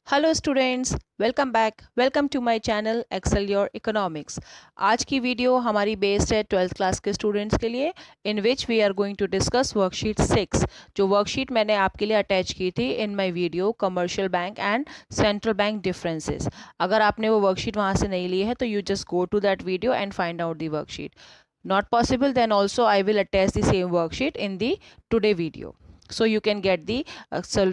Hello students, welcome back. Welcome to my channel excel your economics. आज की video हमारी based है 12th class के स्टूडेंट्स के लिए, in which we are going to discuss worksheet 6। जो वर्कशीट मैंने आपके लिए अटैच की थी in my video commercial bank and central bank differences. अगर आपने वो वर्कशीट वहाँ से नहीं ली है तो you just go to that video and find out the worksheet. Not possible, then also I will attach the same worksheet in the today video, so you can get the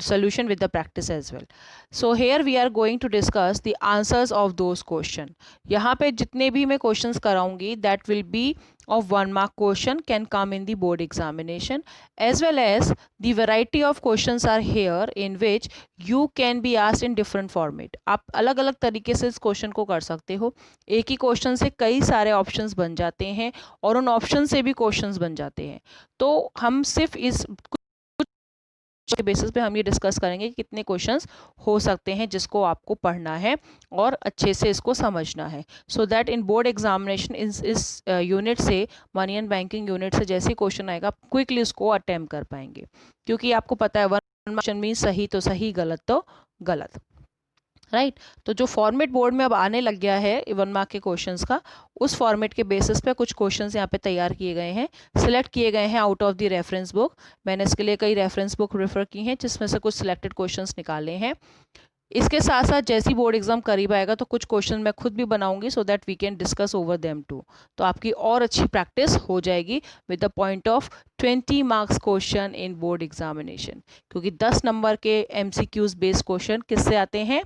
solution with the practice as well. So here we are going to discuss the answers of those question. यहाँ पे जितने भी मैं questions कराऊंगी that will be of 1 mark question, can come in the board examination, as well as the variety of questions are here in which you can be asked in different format. आप अलग अलग तरीके से इस question को कर सकते हो। एक ही क्वेश्चन से कई सारे ऑप्शंस बन जाते हैं और उन ऑप्शन से भी क्वेश्चंस बन जाते हैं। तो हम सिर्फ इस के बेसिस पे हम ये डिस्कस करेंगे कि कितने क्वेश्चंस हो सकते हैं जिसको आपको पढ़ना है और अच्छे से इसको समझना है, so that in board examination इस यूनिट से, मनी एंड बैंकिंग यूनिट से जैसे क्वेश्चन आएगा आप क्विकली उसको अटेम्प्ट कर पाएंगे, क्योंकि आपको पता है वन क्वेश्चन मीन सही तो सही, गलत तो गलत, राइट। तो जो फॉर्मेट बोर्ड में अब आने लग गया है 1 मार्क के क्वेश्चंस का, उस फॉर्मेट के बेसिस पे कुछ क्वेश्चंस यहाँ पे तैयार किए गए हैं, सिलेक्ट किए गए हैं out of the reference book. मैंने इसके लिए कई रेफरेंस बुक रेफर की हैं जिसमें से कुछ सिलेक्टेड क्वेश्चंस निकाले हैं। इसके साथ साथ जैसी बोर्ड एग्जाम करीब आएगा तो कुछ क्वेश्चन मैं खुद भी बनाऊंगी, so that we can discuss over them too. तो आपकी और अच्छी प्रैक्टिस हो जाएगी with the point of 20 marks question in board examination, क्योंकि 10 नंबर के MCQs बेस्ड क्वेश्चन किससे आते हैं?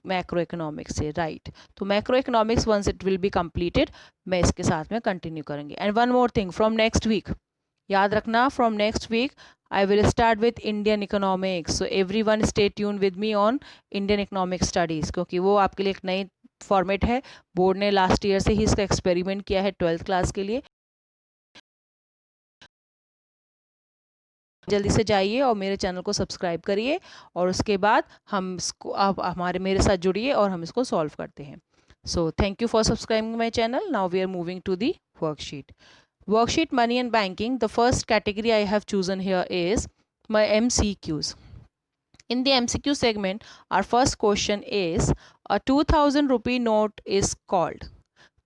मैक्रो इकोनॉमिक्स से, राइट। तो macroeconomics once it will be completed मैं इसके साथ में कंटिन्यू करेंगे। And one more thing, from next week, याद रखना, from next week I will start with Indian economics, so everyone stay tune with me on Indian economic studies, क्योंकि वो आपके लिए एक नई फॉर्मेट है। बोर्ड ने लास्ट ईयर से ही इसका एक्सपेरिमेंट किया है 12th क्लास के लिए। जल्दी से जाइए और मेरे चैनल को सब्सक्राइब करिए और उसके बाद हम इसको, आप हमारे मेरे साथ जुड़िए और हम इसको सॉल्व करते हैं। So thank you for subscribing my channel. Now we are moving to the worksheet. Worksheet Money and Banking, the first category I have chosen here is my MCQs. In the MCQ segment, our first question is, a 2000 rupee note is called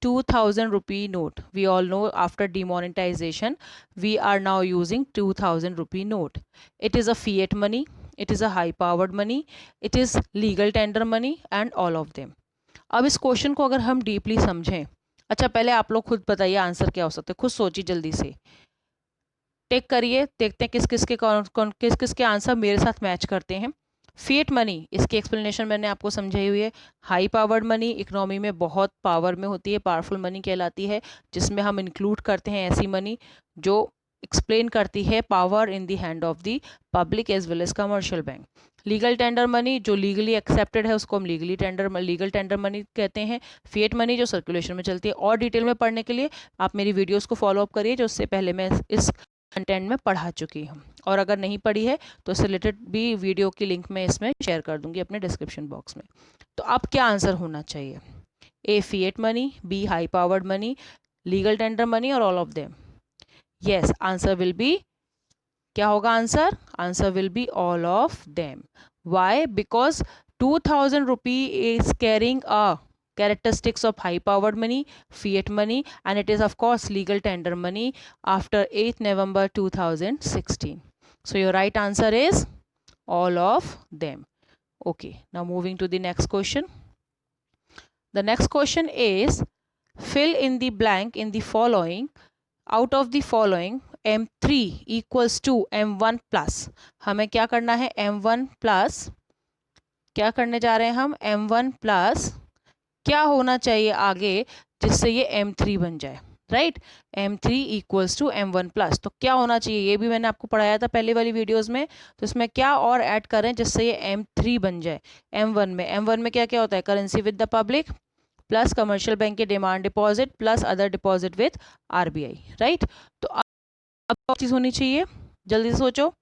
2000 rupee note. We all know after demonetization, we are now using 2000 rupee note. It is a fiat money, it is a high powered money, it is legal tender money and all of them. अब इस question को अगर हम deeply समझें, अच्छा पहले आप लोग खुद बताइए आंसर क्या हो सकता है, खुद सोचिए, जल्दी से टेक करिए, देखते हैं किस किस के आंसर मेरे साथ मैच करते हैं। फिएट मनी, इसकी एक्सप्लेनेशन मैंने आपको समझाई हुई है। हाई पावर्ड मनी इकोनॉमी में बहुत पावर में होती है, पावरफुल मनी कहलाती है, जिसमें हम इंक्लूड करते हैं ऐसी मनी जो एक्सप्लेन करती है power in the hand of the public as well as commercial bank. Legal tender money जो लीगली एक्सेप्टेड है उसको हम लीगल टेंडर मनी कहते हैं। फिएट मनी जो सर्कुलेशन में चलती है। और डिटेल में पढ़ने के लिए आप मेरी वीडियोस को फॉलो अप करिए, जो उससे पहले मैं इस कंटेंट में पढ़ा चुकी हूँ, और अगर नहीं पढ़ी है तो इससे रिलेटेड भी वीडियो की लिंक मैं इसमें शेयर कर दूंगी अपने डिस्क्रिप्शन बॉक्स में। तो अब क्या आंसर होना चाहिए? A fiat money, B high powered money, legal tender money और all of them. Yes, answer will be, क्या होगा answer? Answer will be all of them. Why? Because 2000 rupee is carrying a characteristics of high powered money, fiat money, and it is of course legal tender money after 8th November 2016. So your right answer is all of them. Okay, now moving to the next question. The next question is, fill in the blank in the following. Out of the following, M3 equals to M1 plus. हमें क्या करना है? M1 plus, क्या करने जा रहे हैं हम? M1 प्लस क्या होना चाहिए आगे जिससे ये M3 बन जाए, right? M3 equals to M1 plus, तो क्या होना चाहिए? ये भी मैंने आपको पढ़ाया था पहले वाली वीडियोस में। तो इसमें क्या और ऐड करें जिससे ये M3 बन जाए? M1 में क्या क्या होता है? Currency with the public plus commercial bank के demand deposit plus other deposit with RBI, right? तो अब चीज़ होनी चाहिए, जल्दी से सोचो।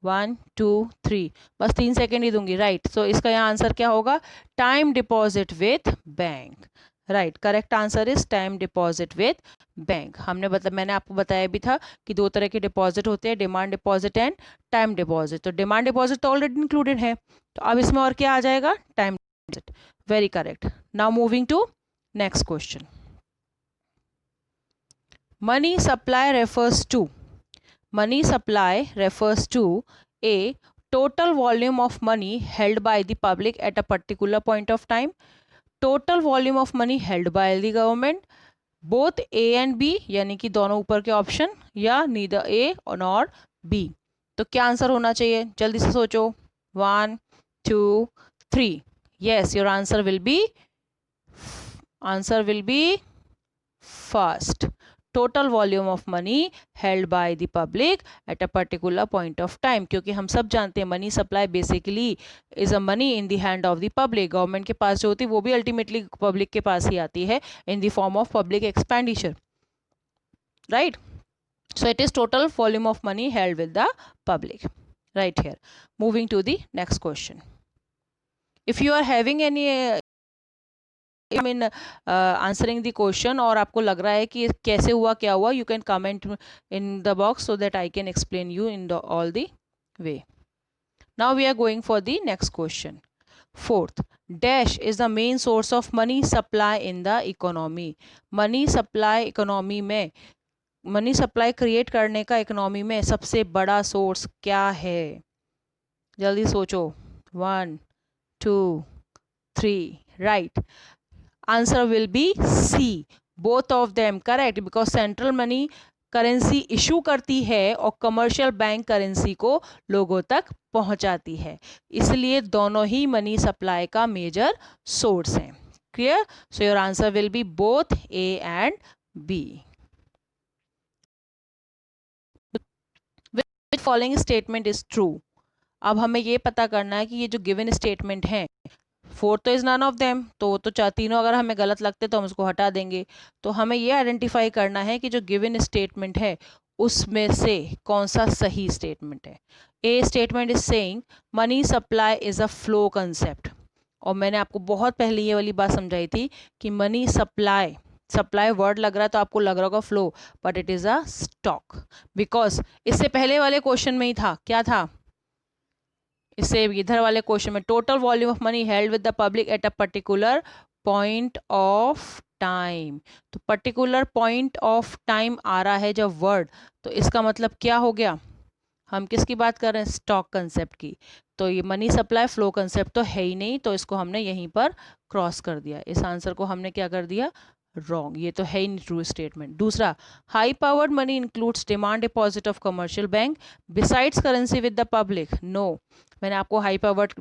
1 2 3, बस 3 सेकेंड ही दूंगी, राइट? सो इसका यहाँ आंसर क्या होगा? Time deposit with bank, right, correct answer is time deposit with bank. मैंने आपको बताया भी था कि दो तरह के डिपॉजिट होते हैं, demand deposit and time deposit. तो डिमांड डिपॉजिट तो ऑलरेडी इंक्लूडेड है, तो अब इसमें और क्या आ जाएगा, time deposit. Very correct. Now moving to next question. Money supply refers to a total volume of money held by the public at a particular point of time, total volume of money held by the government, both A and B, यानी कि दोनों ऊपर के option, या neither A nor B। तो क्या answer होना चाहिए, जल्दी से सोचो। 1 2 3। yes, your answer will be first, total volume of money held by the public at a particular point of time। क्योंकि हम सब जानते हैं money supply basically is a money in the hand of the public. Government के पास जो होती है वो भी अल्टीमेटली पब्लिक के पास ही आती है in the form of public expenditure, right. So it is total volume of money held with the public, right here. Moving to the next question. If you are having any answering the question और आपको लग रहा है कि कैसे हुआ क्या हुआ, you can comment in the box so that I can explain you in all the way. Now we are going for the next question. Fourth, dash is the main source of money supply in the economy. Money supply economy में, money supply create करने का economy में सबसे बड़ा source क्या है, जल्दी सोचो। 1 2 3, right. Answer will be C, both of them correct, because central money currency issue करती है और कमर्शियल बैंक करेंसी को लोगों तक पहुंचाती है, इसलिए दोनों ही मनी सप्लाई का मेजर सोर्स हैं। Clear? So your answer will B both A and B। Which following statement is true? अब हमें ये पता करना है कि ये जो गिवन स्टेटमेंट है, फोर्थ तो इज नन ऑफ देम, तो तीनों अगर हमें गलत लगते तो हम उसको हटा देंगे। तो हमें ये आइडेंटिफाई करना है कि जो गिवन स्टेटमेंट है उसमें से कौन सा सही स्टेटमेंट है। ए statement is saying money supply is a flow concept, और मैंने आपको बहुत पहले ये वाली बात समझाई थी कि मनी सप्लाई वर्ड लग रहा है तो आपको लग रहा होगा flow, but it is a stock, because इससे पहले वाले क्वेश्चन में ही था, क्या था, इससे इधर वाले क्वेश्चन में total volume of money held with the public at a particular point of time. तो पर्टिकुलर पॉइंट ऑफ टाइम आ रहा है जब वर्ड, तो इसका मतलब क्या हो गया, हम किसकी बात कर रहे हैं, स्टॉक कंसेप्ट की। तो ये मनी सप्लाई फ्लो कंसेप्ट तो है ही नहीं, तो इसको हमने यहीं पर क्रॉस कर दिया, इस आंसर को हमने क्या कर दिया, रॉन्ग, ये तो है ही नहीं ट्रू स्टेटमेंट। दूसरा, high powered money includes demand deposit of commercial bank besides currency with the public. No, मैंने आपको हाई पावर्ड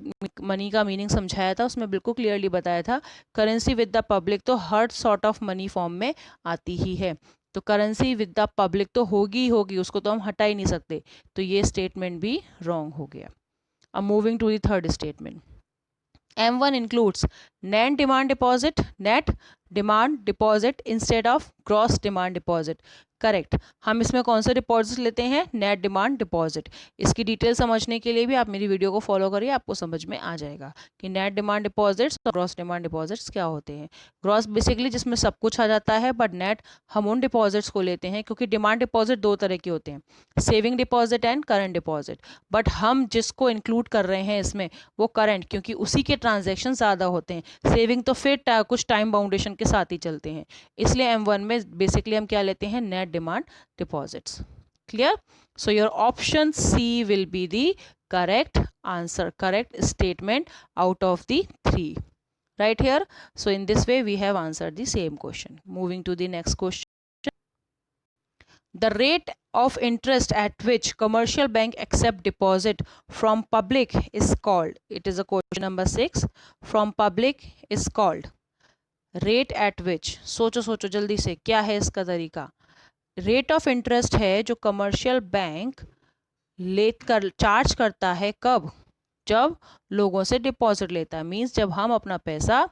मनी का मीनिंग समझाया था, उसमें बिल्कुल क्लियरली बताया था करेंसी विद द पब्लिक तो हर सॉर्ट ऑफ मनी फॉर्म में आती ही है, तो करेंसी विद द पब्लिक तो होगी ही होगी, उसको तो हम हटा ही नहीं सकते, तो ये स्टेटमेंट भी रॉन्ग हो गया। अब moving to the third statement. M1 includes net demand deposit instead of gross demand deposit। Correct, हम इसमें कौन सा डिपॉजिट लेते हैं, नेट डिमांड डिपॉजिट। इसकी डिटेल समझने के लिए भी आप मेरी वीडियो को फॉलो करिए, आपको समझ में आ जाएगा कि नेट डिमांड डिपॉजिट्स और ग्रॉस डिमांड डिपॉजिट्स क्या होते हैं। ग्रॉस बेसिकली जिसमें सब कुछ आ जाता है, बट नेट हम उन डिपॉजिट्स को लेते हैं, क्योंकि डिमांड डिपॉजिट दो तरह के होते हैं, saving deposit and current deposit, but हम जिसको इंक्लूड कर रहे हैं इसमें वो करंट, क्योंकि उसी के ट्रांजेक्शन ज़्यादा होते हैं। सेविंग तो फिर कुछ टाइम बाउंडेशन के साथ ही चलते हैं, इसलिए M1 में बेसिकली हम क्या लेते हैं, net demand deposits. Clear? So your option C will be the correct answer, correct statement out of the 3, right here. So in this way we have answered the same question. Moving to the next question. The rate of interest at which commercial bank accept deposit from public is called, it is a question number 6, from public is called rate at which, सोचो सोचो जल्दी से, क्या है इसका तरीका। Rate of interest है जो कमर्शियल बैंक लेकर चार्ज करता है, कब, जब लोगों से डिपॉजिट लेता है, मींस जब हम अपना पैसा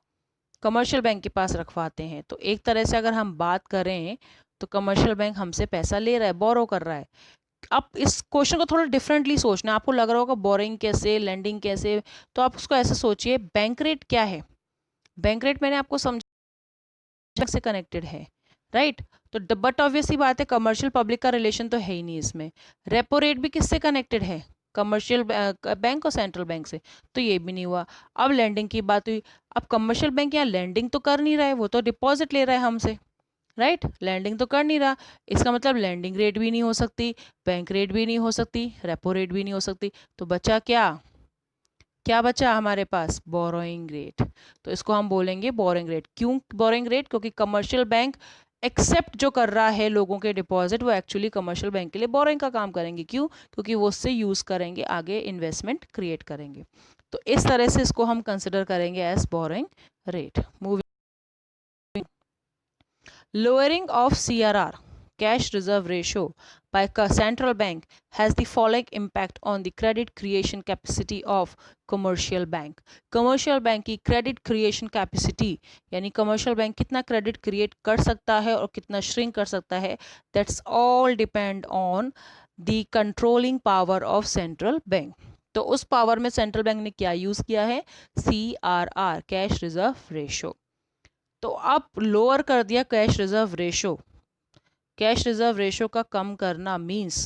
कमर्शियल बैंक के पास रखवाते हैं। तो एक तरह से अगर हम बात करें तो कमर्शियल बैंक हमसे पैसा ले रहा है, बोरो कर रहा है। अब इस क्वेश्चन को थोड़ा डिफरेंटली सोचना है, आपको लग रहा होगा बोरिंग कैसे, लेंडिंग कैसे, तो आप उसको ऐसे सोचिए, बैंक रेट क्या है, बैंक रेट मैंने आपको समझा से कनेक्टेड है, राइट। तो बट ऑब्वियसली बात है, कमर्शियल पब्लिक का रिलेशन तो है ही नहीं इसमें। रेपो रेट भी किससे कनेक्टेड है? कमर्शियल बैंक और सेंट्रल बैंक से, तो ये भी नहीं हुआ। अब लैंडिंग की बात हुई। अब कमर्शियल बैंक यहाँ लैंडिंग तो कर नहीं रहा है, वो तो डिपॉजिट ले रहा है हमसे, राइट। लैंडिंग तो कर नहीं रहा, इसका मतलब लैंडिंग रेट भी नहीं हो सकती, बैंक रेट भी नहीं हो सकती, रेपो रेट भी नहीं हो सकती। तो बचा क्या? क्या बचा हमारे पास? Borrowing rate. तो इसको हम बोलेंगे बोरोइंग रेट। क्यों बोरोइंग रेट? क्योंकि कमर्शियल बैंक एक्सेप्ट जो कर रहा है लोगों के डिपॉजिट, वो एक्चुअली कमर्शियल बैंक के लिए बोरोइंग का काम करेंगे। क्यों? क्योंकि वो उससे यूज करेंगे, आगे इन्वेस्टमेंट क्रिएट करेंगे। तो इस तरह से इसको हम कंसिडर करेंगे as borrowing rate. Moving, lowering of CRR, cash reserve ratio, by central bank has the following impact on the credit creation capacity of commercial bank. commercial bank की credit creation capacity, यानी commercial bank कितना credit create कर सकता है और कितना shrink कर सकता है, that's all depend on the controlling power of central bank. तो उस पावर में सेंट्रल बैंक ने क्या यूज किया है? CRR, cash reserve ratio. तो अब लोअर कर दिया cash reserve ratio. Cash reserve ratio का कम करना मींस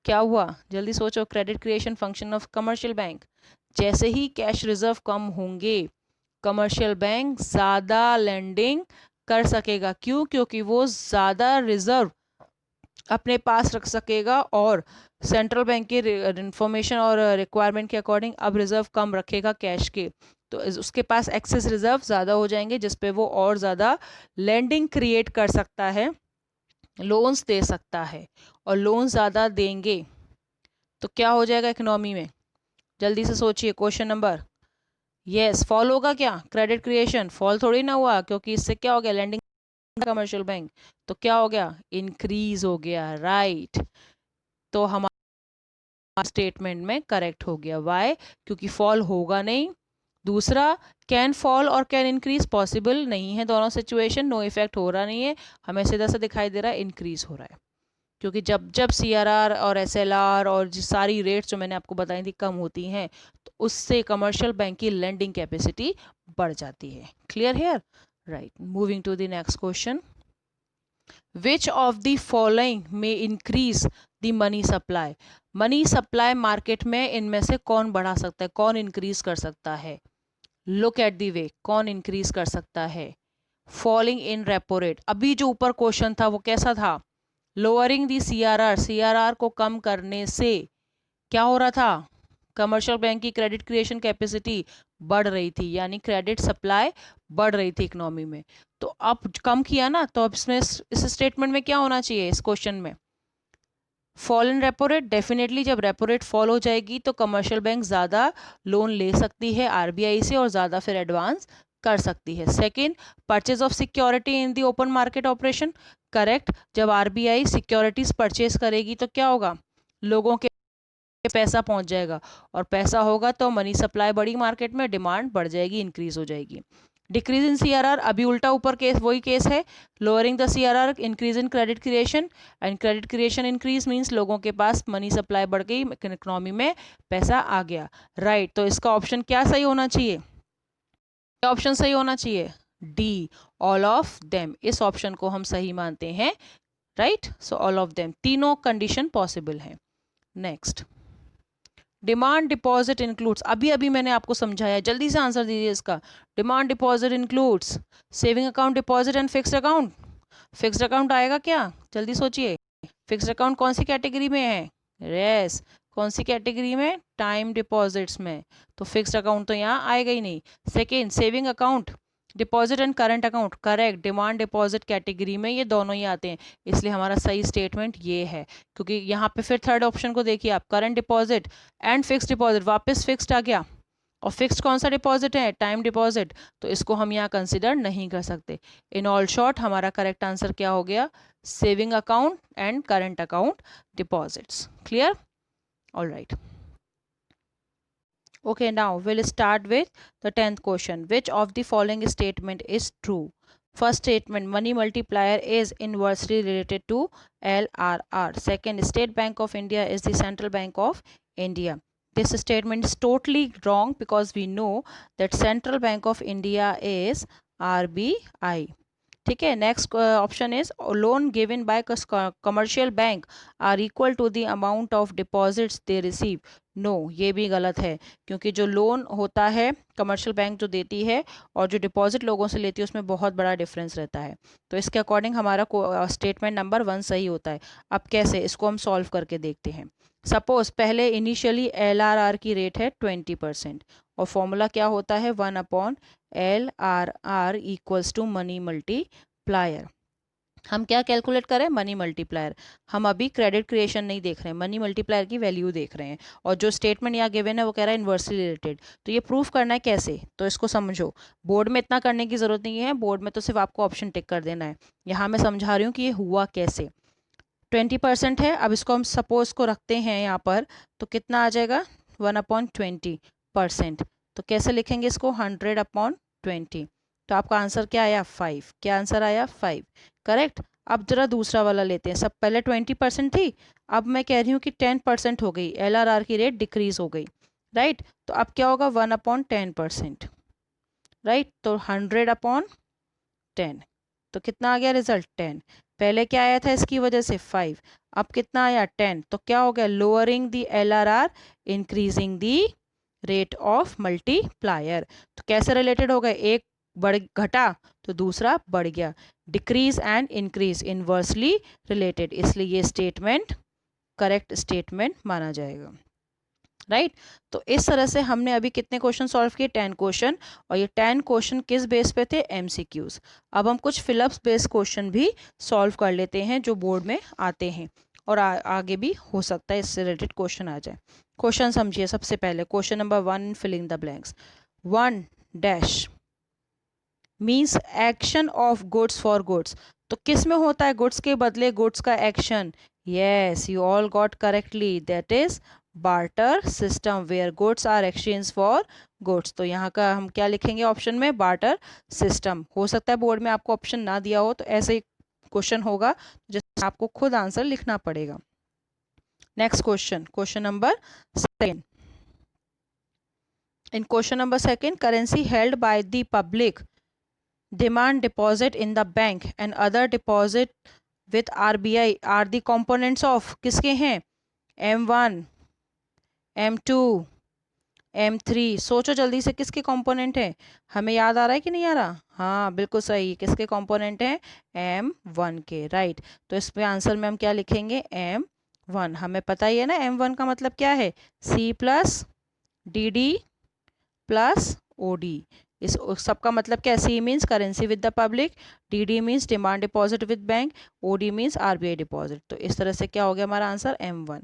क्या हुआ? जल्दी सोचो। Credit creation function of commercial bank. जैसे ही कैश रिजर्व कम होंगे, कमर्शियल बैंक ज़्यादा लेंडिंग कर सकेगा। क्यों? क्योंकि वो ज़्यादा रिजर्व अपने पास रख सकेगा और सेंट्रल बैंक के इंफॉर्मेशन और रिक्वायरमेंट के अकॉर्डिंग अब रिजर्व कम रखेगा कैश के। तो उसके पास एक्सेस रिजर्व ज़्यादा हो जाएंगे, जिसपे वो और ज़्यादा लेंडिंग क्रिएट कर सकता है, लोन्स दे सकता है। और लोन ज़्यादा देंगे तो क्या हो जाएगा इकोनॉमी में? जल्दी से सोचिए। क्वेश्चन नंबर, यस, फॉल होगा क्या? क्रेडिट क्रिएशन फॉल थोड़ी ना हुआ, क्योंकि इससे क्या हो गया? लैंडिंग कमर्शियल बैंक, तो क्या हो गया? इंक्रीज हो गया, राइट। तो हमारा स्टेटमेंट में करेक्ट हो गया। वाई? क्योंकि फॉल होगा नहीं। दूसरा, कैन फॉल और कैन इंक्रीज पॉसिबल नहीं है दोनों सिचुएशन। नो इफेक्ट हो रहा नहीं है, हमें सीधा सा दिखाई दे रहा है इंक्रीज हो रहा है। क्योंकि जब जब CRR और SLR और सारी रेट्स जो मैंने आपको बताई थी कम होती हैं, तो उससे कमर्शियल बैंक की लेंडिंग कैपेसिटी बढ़ जाती है। Clear here? Right. Moving to the next question. Which of the following में increase the money supply? Money supply market में इनमें से कौन बढ़ा सकता है, कौन इंक्रीज कर सकता है? लुक एट द वे, कौन इंक्रीज कर सकता है? Falling in repo rate. अभी जो ऊपर क्वेश्चन था वो कैसा था? लोअरिंग दी CRR, CRR को कम करने से क्या हो रहा था? कमर्शियल बैंक की क्रेडिट क्रिएशन कैपेसिटी बढ़ रही थी, यानी क्रेडिट सप्लाई बढ़ रही थी इकोनॉमी में। तो अब कम किया ना, तो अब इसमें इस स्टेटमेंट में क्या होना चाहिए? इस क्वेश्चन में fall in repo rate. Definitely जब रेपो रेट फॉल हो जाएगी तो कमर्शियल बैंक ज़्यादा लोन ले सकती है RBI से और ज़्यादा फिर एडवांस कर सकती है। Second, purchase of security in the open market operation. Correct. जब RBI सिक्योरिटीज परचेज करेगी तो क्या होगा? लोगों के पैसा पहुंच जाएगा, और पैसा होगा तो मनी सप्लाई बढ़ी मार्केट में, डिमांड बढ़ जाएगी, इंक्रीज हो जाएगी। डिक्रीज इन CRR, अभी उल्टा ऊपर केस वही केस है। Lowering the CRR, increase in credit creation, and credit creation increase means लोगों के पास मनी सप्लाई बढ़ गई, इकोनॉमी में पैसा आ गया, राइट। तो इसका ऑप्शन क्या सही होना चाहिए? क्या ऑप्शन सही होना चाहिए? D, all of them. इस ऑप्शन को हम सही मानते हैं, right. So all of them, तीनों कंडीशन पॉसिबल है। Next, demand deposit includes. अभी अभी मैंने आपको समझाया, जल्दी से आंसर दीजिए इसका। Demand deposit includes saving account, deposit and fixed account. Fixed account आएगा क्या? जल्दी सोचिए। फिक्स्ड अकाउंट कौन सी कैटेगरी में है? यस, कौन सी कैटेगरी में? टाइम डिपॉजिट्स में। तो फिक्स्ड अकाउंट तो यहाँ आएगा ही नहीं। Second, saving account, deposit and current account. Correct, demand deposit category में ये दोनों ही आते हैं, इसलिए हमारा सही स्टेटमेंट ये है। क्योंकि यहाँ पे फिर थर्ड ऑप्शन को देखिए आप, current deposit and fixed deposit, वापस फिक्स्ड आ गया। और फिक्स्ड कौन सा डिपॉजिट है? Time deposit. तो इसको हम यहाँ कंसिडर नहीं कर सकते। इन ऑल शॉर्ट हमारा करेक्ट आंसर क्या हो गया? Saving account and current account deposits. Clear? All right. Okay, now we'll start with the 10th question. Which of the following statement is true? First statement, money multiplier is inversely related to LRR. Second, State Bank of India is the central bank of India. This statement is totally wrong because we know that Central Bank of India is RBI. ठीक है। Next option is loan given by commercial bank are equal to the amount of deposits they receive. No, ये भी गलत है, क्योंकि जो loan होता है कमर्शियल बैंक जो देती है और जो डिपॉजिट लोगों से लेती है उसमें बहुत बड़ा डिफरेंस रहता है। तो इसके अकॉर्डिंग हमारा स्टेटमेंट नंबर 1 सही होता है। अब कैसे, इसको हम सॉल्व करके देखते हैं। सपोज पहले इनिशियली LRR की रेट है 20% और फॉर्मूला क्या होता है 1/LRR equals to money multiplier. हम क्या कैलकुलेट करें, मनी मल्टीप्लायर। हम अभी क्रेडिट क्रिएशन नहीं देख रहे हैं, मनी मल्टीप्लायर की वैल्यू देख रहे हैं। और जो स्टेटमेंट यहाँ गिवन है वो कह रहा है इन्वर्सली रिलेटेड। तो ये प्रूफ करना है कैसे, तो इसको समझो। बोर्ड में इतना करने की जरूरत नहीं है, बोर्ड में तो सिर्फ आपको ऑप्शन टिक कर देना है। यहाँ मैं समझा रही हूँ कि ये हुआ कैसे। 20% है, अब इसको हम सपोज को रखते हैं यहाँ पर, तो कितना आ जाएगा 1/20%। तो कैसे लिखेंगे इसको, 100/20। तो आपका आंसर क्या आया 5। क्या आंसर आया 5, करेक्ट। अब जरा दूसरा वाला लेते हैं। सब पहले 20% थी, अब मैं कह रही हूँ कि 10% हो गई, LRR की रेट डिक्रीज हो गई, राइट। तो अब क्या होगा 1/10%, राइट। तो 100/10, तो कितना आ गया रिजल्ट 10। पहले क्या आया था इसकी वजह से 5, अब कितना आया 10। तो क्या हो गया, lowering the LRR increasing the rate of multiplier. तो कैसे रिलेटेड हो गए, एक बढ़ घटा तो दूसरा बढ़ गया। Decrease and increase inversely related, इसलिए ये स्टेटमेंट करेक्ट स्टेटमेंट माना जाएगा, राइट। तो इस तरह से हमने अभी कितने क्वेश्चन सॉल्व किए, 10 क्वेश्चन। और ये 10 क्वेश्चन किस बेस पे थे, MCQs। अब हम कुछ फिलअप्स बेस्ड क्वेश्चन भी सॉल्व कर लेते हैं जो बोर्ड में आते हैं, और आगे भी हो सकता है इससे रिलेटेड क्वेश्चन आ जाए। क्वेश्चन समझिए। सबसे पहले question number 1, filling the blanks. 1 dash means action of goods for goods. तो किस में होता है गुड्स के बदले गुड्स का action, yes you all got correctly, that is barter system where goods are exchange for goods. तो यहाँ का हम क्या लिखेंगे ऑप्शन में, बार्टर सिस्टम। हो सकता है बोर्ड में आपको ऑप्शन ना दिया हो, तो ऐसे ही क्वेश्चन होगा जिसमें आपको खुद आंसर लिखना पड़ेगा। Next question, question number 2। In question number 2, currency held by the public demand deposit in the bank and other deposit with RBI are the components of, किसके हैं, M1 M2 M3। सोचो जल्दी से किसके कंपोनेंट है, हमें याद आ रहा है कि नहीं आ रहा, हाँ बिल्कुल सही, किसके कंपोनेंट हैं, M1 के, राइट। तो इस पे आंसर में हम क्या लिखेंगे, M1। हमें पता ही है ना M1 का मतलब क्या है, C plus DD plus OD। इस सबका मतलब क्या है, C means currency with the public, DD means demand deposit with bank, OD means RBI deposit. तो इस तरह से क्या हो गया हमारा answer M1।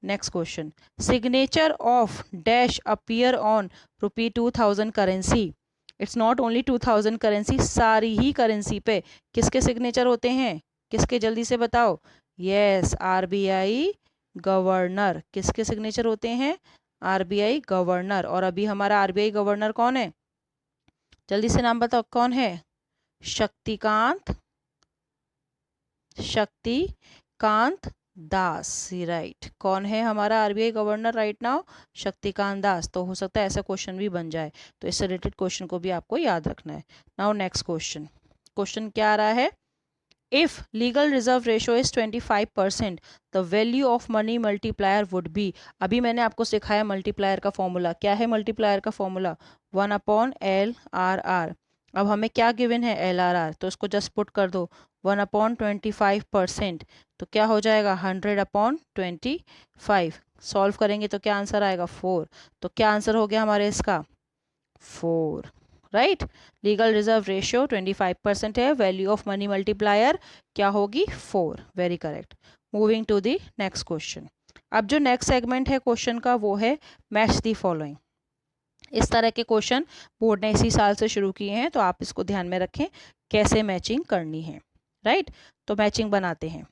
Next question, signature of dash appear on ₹2000 currency. It's not only 2000 currency, सारी ही करेंसी पे किसके सिग्नेचर होते हैं, किसके, जल्दी से बताओ, यस RBI गवर्नर। किसके सिग्नेचर होते हैं, RBI गवर्नर। और अभी हमारा RBI गवर्नर कौन है, जल्दी से नाम बताओ कौन है, शक्तिकांत दास, राइट। कौन है हमारा RBI governor right now, Shaktikanta Das. तो हो सकता है ऐसा क्वेश्चन भी बन जाए, तो इससे रिलेटेड क्वेश्चन को भी आपको याद रखना है। नाउ नेक्स्ट क्वेश्चन, क्वेश्चन क्या आ रहा है, if legal reserve ratio is 25% the value of money multiplier would be। अभी मैंने आपको सिखाया मल्टीप्लायर का फॉर्मूला, क्या है मल्टीप्लायर का फॉर्मूला, 1/LRR। अब हमें क्या गिवन है, LRR, तो इसको जस्ट पुट कर दो 1/25%, तो क्या हो जाएगा 100/25। सॉल्व करेंगे तो क्या आंसर आएगा 4। तो क्या आंसर हो गया हमारे इसका 4, राइट। लीगल रिजर्व रेशियो 25% है, वैल्यू ऑफ मनी मल्टीप्लायर क्या होगी 4, very correct. Moving to the next question. अब जो नेक्स्ट सेगमेंट है क्वेश्चन का वो है मैच द फॉलोइंग। इस तरह के क्वेश्चन बोर्ड ने इसी साल से शुरू किए हैं, तो आप इसको ध्यान में रखें कैसे मैचिंग करनी है, राइट। तो मैचिंग बनाते हैं,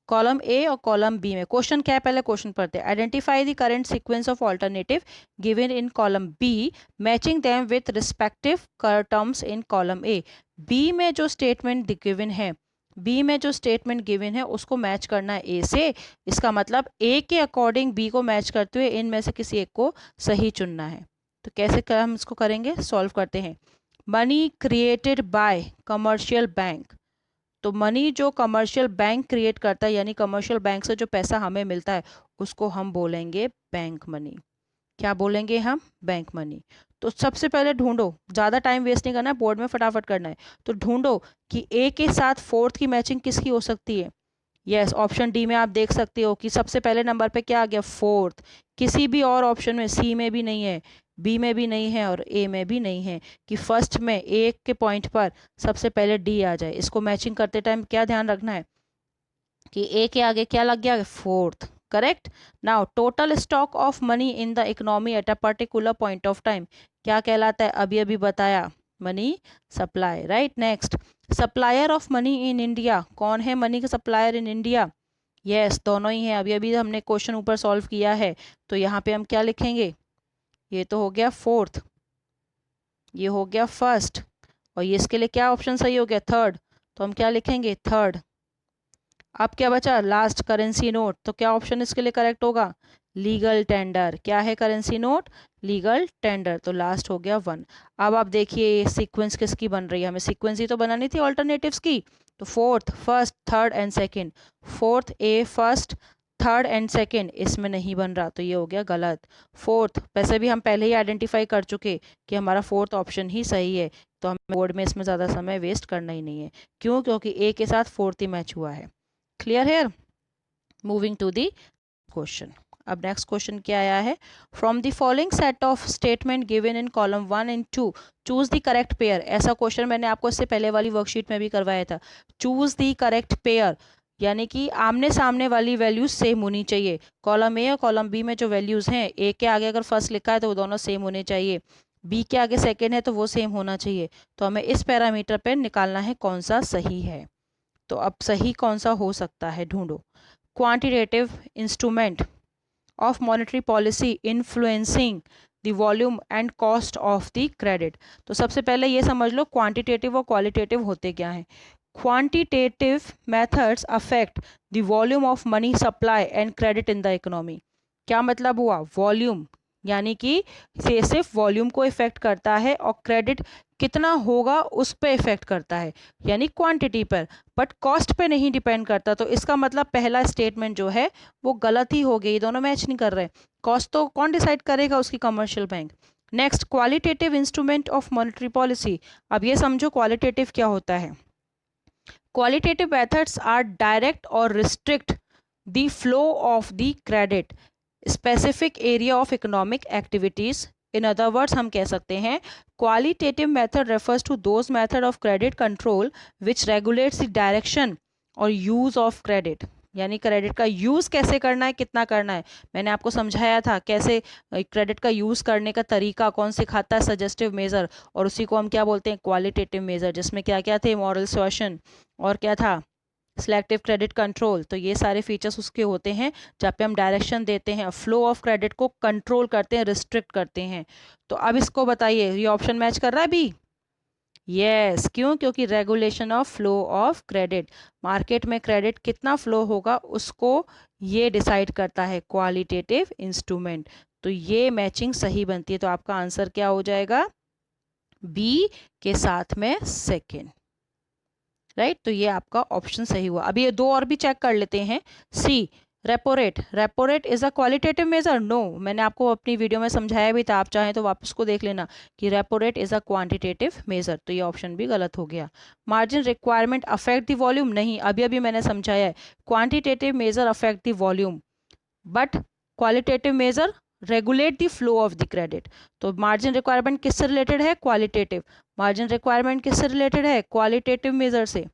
कॉलम ए और कॉलम बी में क्वेश्चन क्या है, पहले क्वेश्चन पढ़ते हैं। Identify the current sequence of alternative given in column B matching them with respective terms in column A. B में जो स्टेटमेंट गिवन है, बी में जो स्टेटमेंट गिवन है उसको मैच करना है ए से। इसका मतलब ए के अकॉर्डिंग बी को मैच करते हुए इनमें से किसी एक को सही चुनना है। तो कैसे हम इसको करेंगे, सॉल्व करते हैं। Money created by commercial bank. तो मनी जो कमर्शियल बैंक क्रिएट करता है, यानी कमर्शियल बैंक से जो पैसा हमें मिलता है, उसको हम बोलेंगे बैंक मनी। क्या बोलेंगे हम? Bank money. तो सबसे पहले ढूंढो, ज़्यादा टाइम वेस्ट नहीं करना है, बोर्ड में फटाफट करना है। तो ढूंढो कि ए के साथ फोर्थ की मैचिंग किसकी हो सकती है। यस, ऑप्शन डी में आप देख सकते हो कि सबसे पहले नंबर पे क्या आ गया? फोर्थ। किसी भी और ऑप्शन में, सी में भी नहीं है, बी में भी नहीं है और ए में भी नहीं है कि फर्स्ट में ए के पॉइंट पर सबसे पहले डी आ जाए। इसको मैचिंग करते टाइम क्या ध्यान रखना है कि ए के आगे क्या लग गया? Fourth. Correct. Now total stock of money in the economy at a particular point of time क्या कहलाता है? अभी अभी बताया, money supply. Right. Next, supplier of money in India. कौन है मनी का सप्लायर इन इंडिया? यस, दोनों ही है। अभी अभी हमने क्वेश्चन ऊपर सॉल्व किया है, तो यहाँ पे हम क्या लिखेंगे? ये तो हो गया फोर्थ, ये हो गया फर्स्ट, और ये इसके लिए क्या ऑप्शन सही हो गया? थर्ड। तो हम क्या लिखेंगे? थर्ड। अब क्या बचा? Last, currency note. तो क्या ऑप्शन इसके लिए करेक्ट होगा? Legal tender. क्या है? Currency note, legal tender. तो लास्ट हो गया 1। अब आप देखिए सीक्वेंस किसकी बन रही है, हमें सीक्वेंस ही तो बनानी थी ऑल्टरनेटिव्स की। तो fourth, first, third and second. Fourth A first, third and second इसमें नहीं बन रहा, तो ये हो गया गलत। फोर्थ, वैसे भी हम पहले ही आइडेंटिफाई कर चुके कि हमारा फोर्थ ऑप्शन ही सही है, तो हमें बोर्ड में इसमें ज़्यादा समय वेस्ट करना ही नहीं है। क्यों? क्योंकि ए के साथ फोर्थ ही मैच हुआ है। क्लियर है? Moving to the question. अब नेक्स्ट क्वेश्चन क्या आया है? From the following set of statement given in column 1 and 2 choose the correct pair. ऐसा क्वेश्चन मैंने आपको इससे पहले वाली वर्कशीट में भी करवाया था। चूज द करेक्ट पेयर, यानी कि आमने सामने वाली वैल्यूज सेम होनी चाहिए। कॉलम ए और कॉलम बी में जो वैल्यूज हैं, ए के आगे अगर फर्स्ट लिखा है तो वो दोनों सेम होने चाहिए, बी के आगे सेकेंड है तो वो सेम होना चाहिए। तो हमें इस पैरामीटर पर निकालना है कौन सा सही है। तो अब सही कौन सा हो सकता है, ढूंढो। Quantitative instrument of monetary policy influencing the volume and cost of the credit. तो सबसे पहले ये समझ लो क्वांटिटेटिव और क्वालिटेटिव होते क्या हैं। Quantitative methods affect the volume of money supply and credit in the economy. क्या मतलब हुआ? वॉल्यूम यानी कि से सिर्फ वॉल्यूम को इफेक्ट करता है, और क्रेडिट कितना होगा उस पे इफेक्ट करता है, यानी क्वांटिटी पर, बट कॉस्ट पे नहीं डिपेंड करता। तो इसका मतलब पहला स्टेटमेंट जो है वो गलत ही हो गई, दोनों मैच नहीं कर रहे। कॉस्ट तो कौन डिसाइड करेगा? उसकी commercial bank. Next, qualitative instrument of monetary policy. अब ये समझो क्वालिटेटिव क्या होता है। क्वालिटेटिव मेथड्स आर डायरेक्ट और restrict the flow of the credit specific area of economic activities. In other words हम कह सकते हैं qualitative method refers to those method of credit control which regulates the direction और use of credit, यानी credit का use कैसे करना है, कितना करना है। मैंने आपको समझाया था कैसे क्रेडिट का यूज़ करने का तरीका कौन सिखाता है, सजेस्टिव मेज़र, और उसी को हम क्या बोलते हैं? क्वालिटेटिव मेज़र, जिसमें क्या क्या थे? मॉरल सुएशन और क्या था? Selective credit control. तो ये सारे फीचर्स उसके होते हैं जहाँ पे हम डायरेक्शन देते हैं, फ्लो ऑफ क्रेडिट को कंट्रोल करते हैं, रिस्ट्रिक्ट करते हैं। तो अब इसको बताइए, ये ऑप्शन मैच कर रहा है बी? यस। क्यों? क्योंकि regulation of flow of credit, market में क्रेडिट कितना फ्लो होगा उसको ये डिसाइड करता है क्वालिटेटिव इंस्ट्रूमेंट। तो ये मैचिंग सही बनती है, तो आपका आंसर क्या हो जाएगा? बी के साथ में सेकेंड। राइट। तो ये आपका ऑप्शन सही हुआ। अभी ये दो और भी चेक कर लेते हैं। C, repo rate. Repo rate is a qualitative measure? No, मैंने आपको अपनी वीडियो में समझाया भी था, आप चाहें तो वापस को देख लेना कि repo rate is a quantitative measure. तो ये ऑप्शन भी गलत हो गया। Margin requirement affect the volume? नहीं, अभी अभी मैंने समझाया है quantitative measure affect the volume, but qualitative measure regulate the flow of the credit. तो मार्जिन रिक्वायरमेंट किससे रिलेटेड है? क्वालिटेटिव। मार्जिन रिक्वायरमेंट किससे रिलेटेड है? क्वालिटेटिव मेजर से।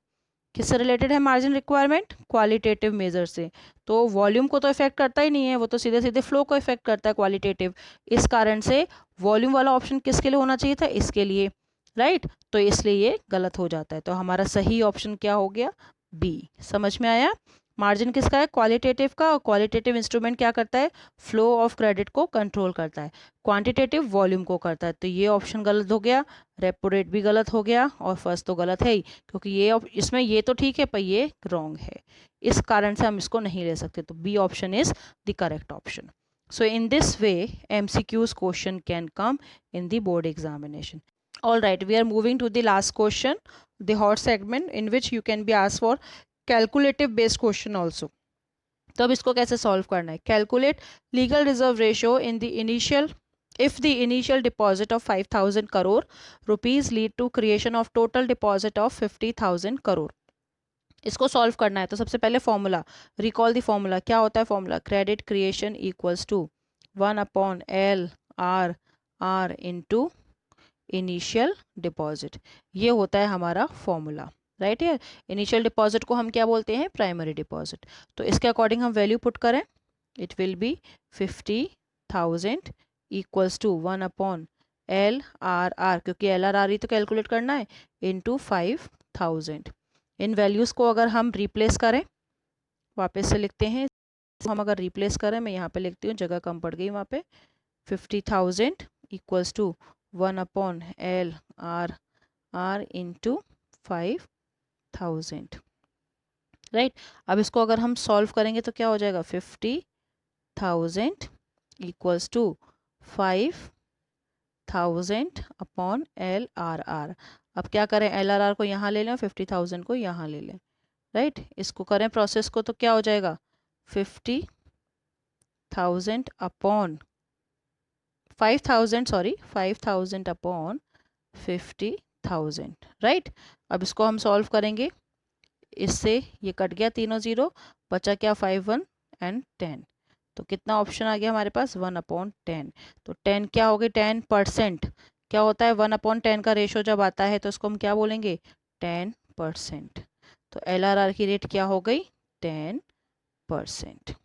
किससे रिलेटेड है मार्जिन रिक्वायरमेंट? क्वालिटेटिव मेजर से। तो वॉल्यूम को तो इफेक्ट करता ही नहीं है, वो तो सीधे सीधे फ्लो को इफेक्ट करता है क्वालिटेटिव। इस कारण से वॉल्यूम वाला ऑप्शन किसके लिए होना चाहिए था? इसके लिए। राइट। तो इसलिए ये गलत हो जाता है। तो हमारा सही ऑप्शन क्या हो गया? बी। समझ में आया? मार्जिन किसका है? क्वालिटेटिव का। और क्वालिटेटिव इंस्ट्रूमेंट क्या करता है? फ्लो ऑफ क्रेडिट को कंट्रोल करता है। क्वांटिटेटिव वॉल्यूम को करता है। तो ये ऑप्शन गलत हो गया, रेपो रेट भी गलत हो गया, और फर्स्ट तो गलत है ही, क्योंकि ये इसमें ये तो ठीक है पर ये रॉन्ग है, इस कारण से हम इसको नहीं ले सकते। तो B option is the correct option. So in this way, MCQ's question can come in the board examination. All right, we are moving to the last question, the hot segment, in which you can be asked for calculative based question also. तो अब इसको कैसे solve करना है? Calculate legal reserve ratio in the initial if the initial deposit of 5000 crore rupees lead to creation of total deposit of 50,000 crore. इसको solve करना है तो सबसे पहले फॉर्मूला, रिकॉल द फॉर्मूला. क्या होता है formula? Credit creation equals to 1/L/R into initial deposit. ये होता है हमारा फॉर्मूला, राइट. यार इनिशियल डिपॉजिट को हम क्या बोलते हैं? Primary deposit. तो इसके अकॉर्डिंग हम वैल्यू पुट करें, it will be 50,000 equals to 1/L/R, क्योंकि LRR ही तो कैलकुलेट करना है, इंटू 5000. इन वैल्यूज़ को अगर हम रिप्लेस करें, वापस से लिखते हैं, हम अगर रिप्लेस करें, मैं यहाँ पे लिखती हूँ, जगह कम पड़ गई वहाँ पे. 50,000 equals to 1/L/R into 5000, right. अब इसको अगर हम सॉल्व करेंगे तो क्या हो जाएगा? 50,000 इक्वल्स टू 5000 अपॉन LRR. अब क्या करें? LRR को यहाँ ले लें, 50,000 को यहाँ ले लें, राइट. इसको करें प्रोसेस को तो क्या हो जाएगा? 50,000 अपॉन 5,000 अपॉन 50,000, राइट. अब इसको हम सॉल्व करेंगे, इससे ये कट गया तीनों जीरो, बचा क्या? 5, 1 एंड 10. तो कितना ऑप्शन आ गया हमारे पास? 1/10. तो 10 क्या हो गई? 10%. क्या होता है 1/10 का रेशो जब आता है तो इसको हम क्या बोलेंगे? 10%. तो LRR की रेट क्या हो गई? 10%.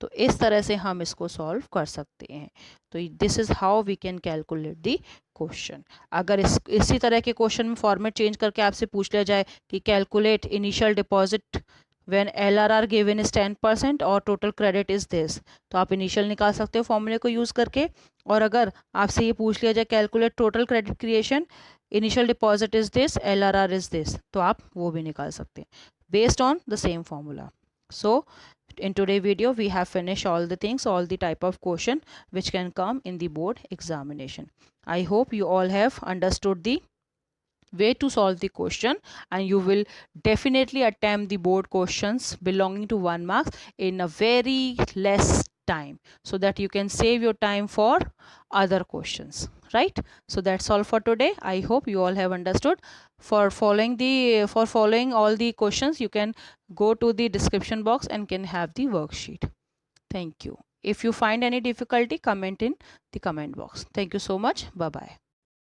तो इस तरह से हम इसको सॉल्व कर सकते हैं. तो this is how we can calculate the question. अगर इसी तरह के क्वेश्चन में फॉर्मेट चेंज करके आपसे पूछ लिया जाए कि calculate initial deposit when LRR given is 10% और टोटल क्रेडिट इज दिस, तो आप इनिशियल निकाल सकते हो फॉर्मूले को यूज करके. और अगर आपसे ये पूछ लिया जाए calculate total credit creation, initial deposit is this, LRR is this, तो आप वो भी निकाल सकते हैं based on the same formula. So in today's video we have finished all the things, all the type of question which can come in the board examination. I hope you all have understood the way to solve the question, and you will definitely attempt the board questions belonging to 1 marks in a very less time, so that you can save your time for other questions, right. So that's all for today. I hope you all have understood. For following all the questions, you can go to the description box and can have the worksheet. Thank you. If you find any difficulty, comment in the comment box. Thank you so much. Bye bye.